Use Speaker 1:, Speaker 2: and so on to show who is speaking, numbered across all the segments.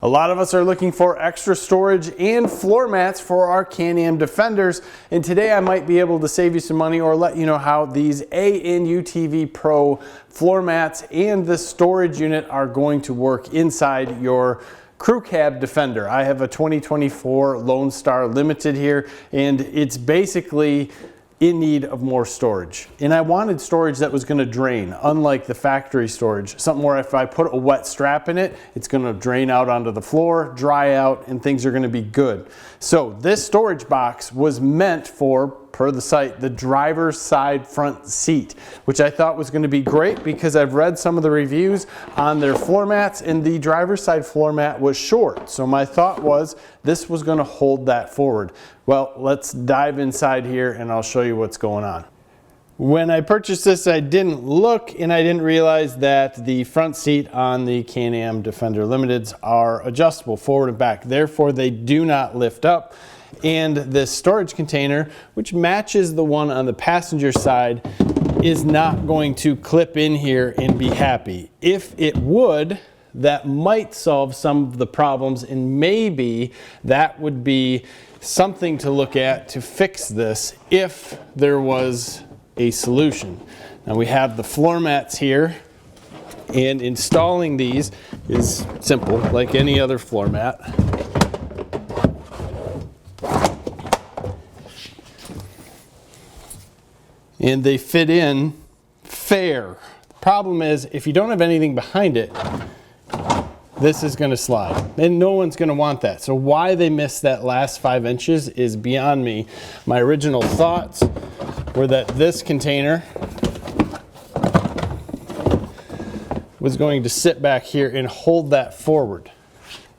Speaker 1: A lot of us are looking for extra storage and floor mats for our Can-Am Defenders, and today I might be able to save you some money or let you know how these ANUTV Pro floor mats and the storage unit are going to work inside your Crew Cab Defender. I have a 2024 Lone Star Limited here, and it's basically in need of more storage. And I wanted storage that was gonna drain, unlike the factory storage. Something where if I put a wet strap in it, it's gonna drain out onto the floor, dry out, and things are gonna be good. So this storage box was meant for, per the site, the driver's side front seat, which I thought was gonna be great because I've read some of the reviews on their floor mats and the driver's side floor mat was short. So my thought was this was gonna hold that forward. Well, let's dive inside here and I'll show you what's going on. When I purchased this, I didn't look and I didn't realize that the front seat on the Can-Am Defender Limiteds are adjustable forward and back. Therefore, they do not lift up. And this storage container, which matches the one on the passenger side, is not going to clip in here and be happy. If it would, that might solve some of the problems, and maybe that would be something to look at to fix this if there was a solution. Now we have the floor mats here, and installing these is simple, like any other floor mat. And they fit in fair. The problem is if you don't have anything behind it, this is going to slide, and no one's going to want that. So why they missed that last 5 inches is beyond me. My original thoughts were that this container was going to sit back here and hold that forward.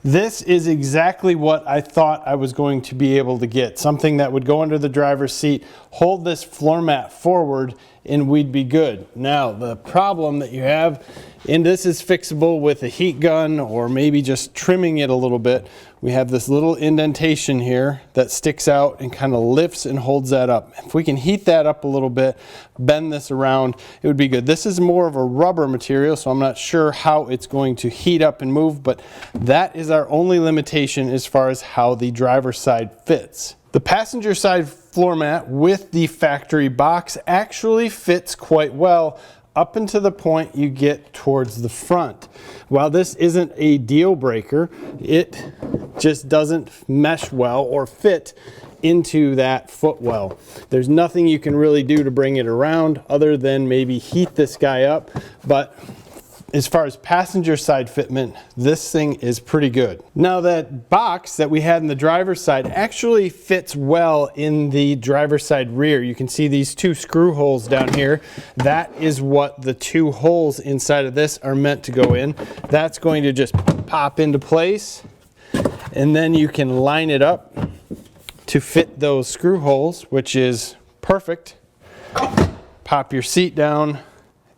Speaker 1: This is exactly what I thought I was going to be able to get. Something that would go under the driver's seat, hold this floor mat forward, and we'd be good. Now, the problem that you have, and this is fixable with a heat gun or maybe just trimming it a little bit, we have this little indentation here that sticks out and kind of lifts and holds that up. If we can heat that up a little bit, bend this around, it would be good. This is more of a rubber material, so I'm not sure how it's going to heat up and move, but that is our only limitation as far as how the driver's side fits. The passenger side floor mat with the factory box actually fits quite well up until the point you get towards the front. While this isn't a deal breaker, it just doesn't mesh well or fit into that footwell. There's nothing you can really do to bring it around other than maybe heat this guy up, but as far as passenger side fitment, this thing is pretty good. Now that box that we had in the driver's side actually fits well in the driver's side rear. You can see these 2 screw holes down here. That is what the 2 holes inside of this are meant to go in. That's going to just pop into place, and then you can line it up to fit those screw holes, which is perfect. Pop your seat down,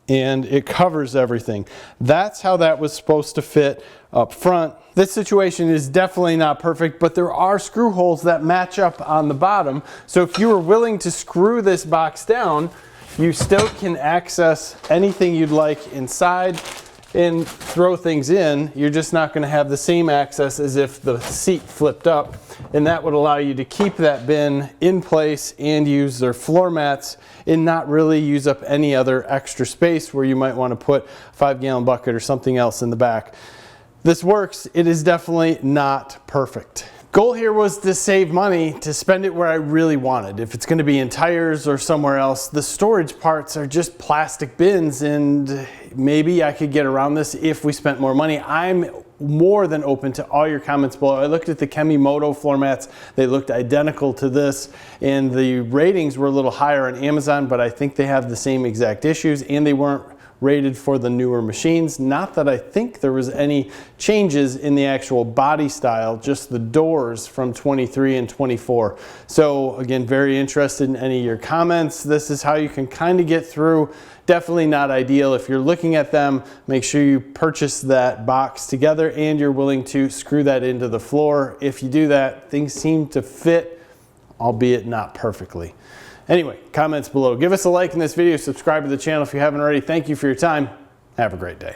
Speaker 1: and it covers everything. That's how that was supposed to fit up front. This situation is definitely not perfect, but there are screw holes that match up on the bottom. So if you were willing to screw this box down, you still can access anything you'd like inside and throw things in. You're just not going to have the same access as if the seat flipped up, and that would allow you to keep that bin in place and use their floor mats and not really use up any other extra space where you might want to put a 5-gallon bucket or something else in the back. This works. It is definitely not perfect. Goal here was to save money, to spend it where I really wanted. If it's going to be in tires or somewhere else, the storage parts are just plastic bins, and maybe I could get around this if we spent more money. I'm more than open to all your comments below. I looked at the Kemimoto floor mats. They looked identical to this, and the ratings were a little higher on Amazon, but I think they have the same exact issues, and they weren't rated for the newer machines. Not that I think there was any changes in the actual body style, just the doors from 23 and 24. So again, very interested in any of your comments. This is how you can kind of get through. Definitely not ideal. If you're looking at them, make sure you purchase that box together and you're willing to screw that into the floor. If you do that, things seem to fit, albeit not perfectly. Anyway, comments below. Give us a like in this video, subscribe to the channel if you haven't already. Thank you for your time. Have a great day.